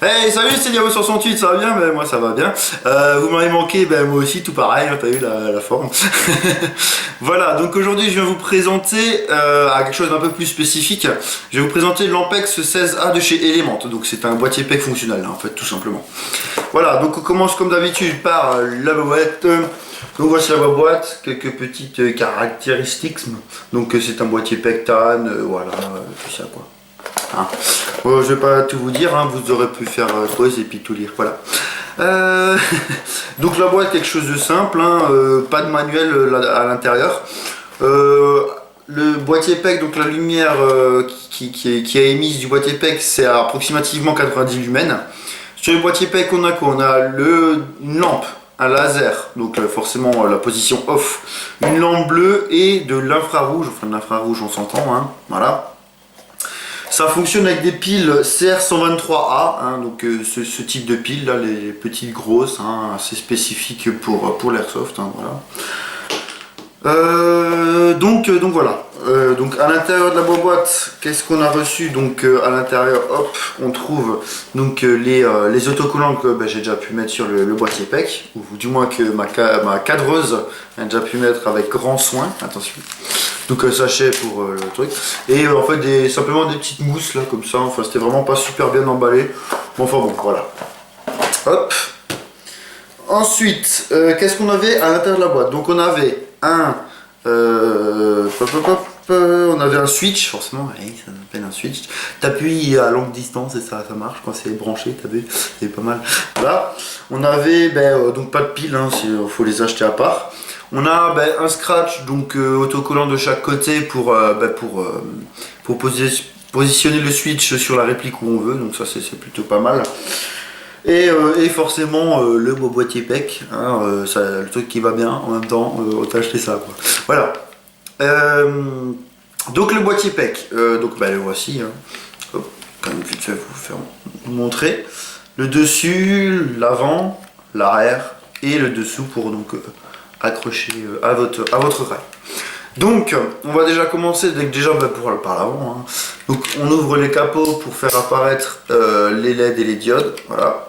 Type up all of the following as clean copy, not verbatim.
Hey, salut, c'est Diabo68, ça va bien? Ben, moi ça va bien. Vous m'avez manqué, ben, moi aussi, tout pareil, hein, t'as vu la forme. Voilà, donc aujourd'hui je vais vous présenter à quelque chose d'un peu plus spécifique. Je vais vous présenter l'Ampex 16A de chez Element. Donc c'est un boîtier PEC fonctionnel, hein, en fait, tout simplement. Voilà, donc on commence comme d'habitude par la boîte. Donc voici la boîte, quelques petites caractéristiques. Donc c'est un boîtier PEC TAN, voilà, tout ça quoi. Hein. Bon, je vais pas tout vous dire, hein, vous aurez pu faire pause et puis tout lire, voilà. Donc la boîte, quelque chose de simple, hein, pas de manuel à l'intérieur. Le boîtier PEC, donc la lumière qui est émise du boîtier PEC, c'est approximativement 90 lumens. Sur le boîtier PEC, on a quoi? On a une lampe, un laser, donc forcément la position off, une lampe bleue et de l'infrarouge, enfin de l'infrarouge on s'entend, hein, voilà. Ça fonctionne avec des piles CR123A, hein, donc ce type de piles là, les petites grosses, hein, assez spécifiques pour l'airsoft, hein, voilà. Donc voilà. Donc à l'intérieur de la boîte, qu'est-ce qu'on a reçu? Donc à l'intérieur, hop, on trouve donc les autocollants que j'ai déjà pu mettre sur le boîtier PEC, ou du moins que ma cadreuse a déjà pu mettre avec grand soin. Attention. Donc sachet pour le truc. Et en fait simplement des petites mousses là comme ça. Enfin c'était vraiment pas super bien emballé. Bon, enfin bon, voilà. Hop. Ensuite, qu'est-ce qu'on avait à l'intérieur de la boîte? Donc on avait on avait un switch, forcément, oui, ça s'appelle un switch. T'appuies à longue distance et ça marche quand c'est branché, t'as vu, c'est pas mal. Voilà. On avait donc pas de piles, hein, faut les acheter à part. On a un scratch, donc autocollant de chaque côté pour positionner le switch sur la réplique où on veut, donc ça c'est plutôt pas mal. Et forcément le beau boîtier PEC, hein, le truc qui va bien en même temps, autant acheter ça quoi. Voilà. Donc le boîtier PEC, donc le voici, hein. Hop, quand même vite fait vous montrer. Le dessus, l'avant, l'arrière et le dessous pour donc accrocher à votre rail. Donc on va déjà commencer par l'avant, hein. Donc on ouvre les capots pour faire apparaître les LED et les diodes, voilà.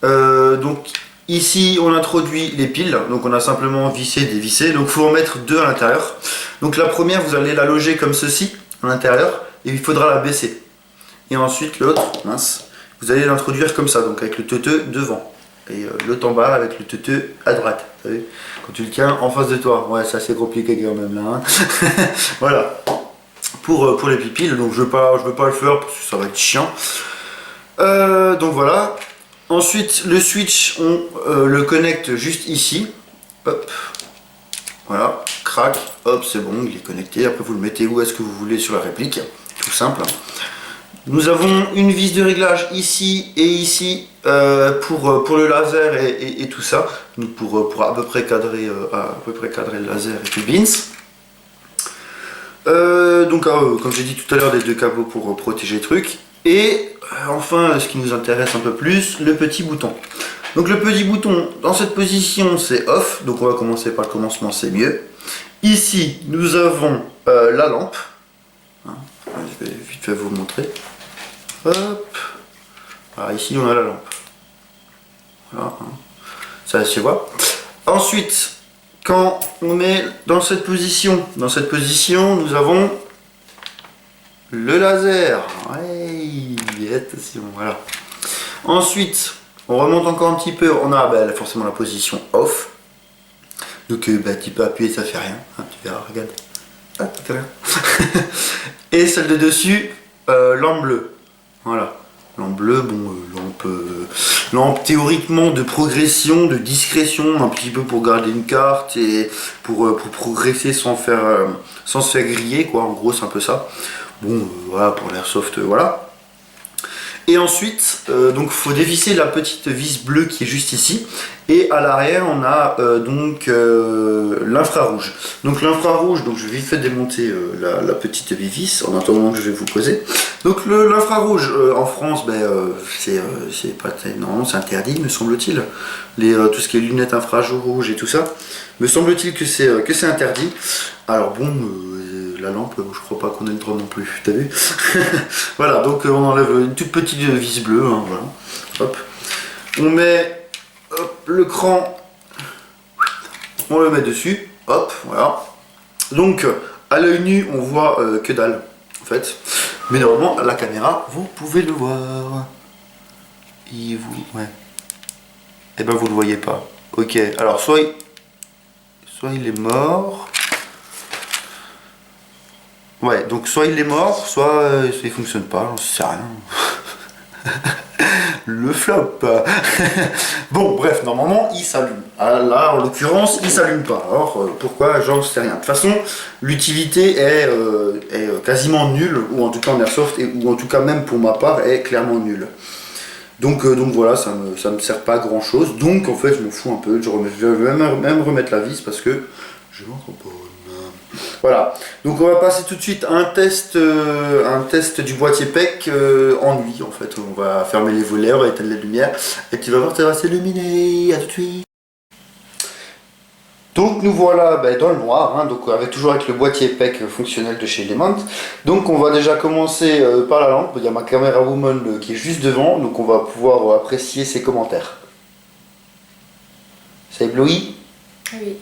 Donc ici on introduit les piles, donc on a simplement vissé, dévissé, donc il faut en mettre deux à l'intérieur. Donc la première vous allez la loger comme ceci à l'intérieur et il faudra la baisser. Et ensuite l'autre, mince, vous allez l'introduire comme ça, donc avec le teuteux devant. Et l'autre en bas avec le teuteux à droite, vous savez, quand tu le tiens en face de toi. Ouais, c'est assez compliqué quand même là, hein. Voilà, pour les piles, donc je veux pas le faire parce que ça va être chiant. Donc voilà. Ensuite le switch on le connecte juste ici, hop, voilà, crac, hop, c'est bon, il est connecté. Après vous le mettez où est-ce que vous voulez sur la réplique, tout simple. Nous avons une vis de réglage ici et ici pour le laser et tout ça, donc pour à peu près cadrer le laser et tout bins. Donc comme j'ai dit tout à l'heure, des deux capots pour protéger le truc. Et enfin ce qui nous intéresse un peu plus, le petit bouton. Donc le petit bouton dans cette position c'est off, donc on va commencer par le commencement, c'est mieux. Ici nous avons la lampe, hein, je vais vite fait vous montrer. Hop. Voilà, ici on a la lampe. Voilà, hein. Ça se voit. Ensuite, quand on met dans cette position, nous avons le laser. Ouais, attention, voilà. Ensuite, on remonte encore un petit peu. On a forcément la position off. Donc tu peux appuyer, ça fait rien. Hein, tu verras, regarde. Ah, tout à l'heure. Et celle de dessus, lampe bleue. Voilà, lampe bleue, bon, lampe théoriquement de progression, de discrétion, un petit peu pour garder une carte et pour progresser sans se faire griller, quoi, en gros c'est un peu ça. Bon, voilà, pour l'airsoft, voilà. Et ensuite, donc il faut dévisser la petite vis bleue qui est juste ici. Et à l'arrière, on a l'infrarouge. Donc l'infrarouge, donc je vais vite fait démonter la petite vis en attendant que je vais vous poser. Donc l'infrarouge en France, c'est pas non, c'est interdit, me semble-t-il. Tout ce qui est lunettes infrarouges et tout ça, me semble-t-il que c'est interdit. Alors bon, la lampe, je crois pas qu'on ait le droit non plus, t'as vu? Voilà, donc on enlève une toute petite vis bleue, hein, voilà. Hop. On met le cran, on le met dessus, hop, voilà. Donc à l'œil nu, on voit que dalle, en fait. Mais normalement, à la caméra, vous pouvez le voir. Et vous, ouais. Et ben vous le voyez pas. Ok, alors soit il est mort. Ouais, donc soit il est mort, soit il fonctionne pas, j'en sais rien. Le flop. Bon, bref, normalement il s'allume. Ah, là, en l'occurrence, il s'allume pas. Alors pourquoi, j'en sais rien. De toute façon, l'utilité est quasiment nulle, ou en tout cas en airsoft, ou en tout cas même pour ma part, est clairement nulle. Donc voilà, ça me sert pas à grand chose. Donc en fait, je me fous un peu. Je vais même remettre la vis parce que je m'en repose. Voilà, donc on va passer tout de suite à un test du boîtier PEC en nuit en fait. On va fermer les volets, on va éteindre les lumières et tu vas voir, ça va s'illuminer. À tout de suite. Donc nous voilà dans le noir, hein, donc toujours avec le boîtier PEC fonctionnel de chez Element. Donc on va déjà commencer par la lampe. Il y a ma caméra woman qui est juste devant, donc on va pouvoir apprécier ses commentaires. Ça éblouit? Oui.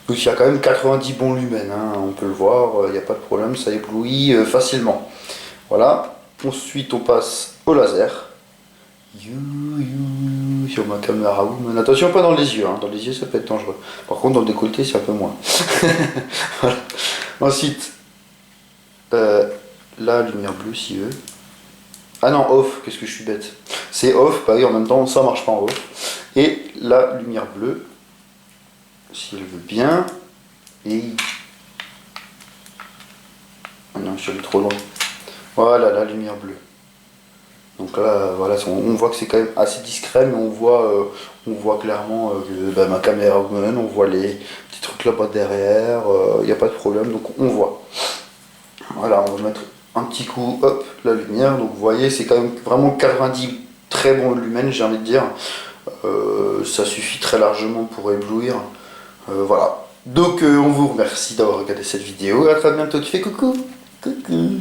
Donc il y a quand même 90 bons lumens, hein, on peut le voir, il n'y a pas de problème, ça éblouit facilement. Voilà, ensuite on passe au laser. Sur ma caméra woman. Attention pas dans les yeux, hein. Dans les yeux ça peut être dangereux. Par contre dans le décolleté c'est un peu moins. Voilà. Ensuite, la lumière bleue si veut. Ah non, off, qu'est-ce que je suis bête. C'est off, bah oui, en même temps ça marche pas en off. Et la lumière bleue, si elle veut bien. Et... ah non, je suis allé trop loin. Voilà, la lumière bleue. Donc là, voilà, on voit que c'est quand même assez discret, mais on voit clairement ma caméra woman, on voit les petits trucs là-bas derrière, il n'y a pas de problème, donc on voit. Voilà, on va mettre un petit coup, hop, la lumière, donc vous voyez, c'est quand même vraiment 90 très bons lumens, j'ai envie de dire. Ça suffit très largement pour éblouir. Voilà. Donc on vous remercie d'avoir regardé cette vidéo, à très bientôt, tu fais coucou. Coucou.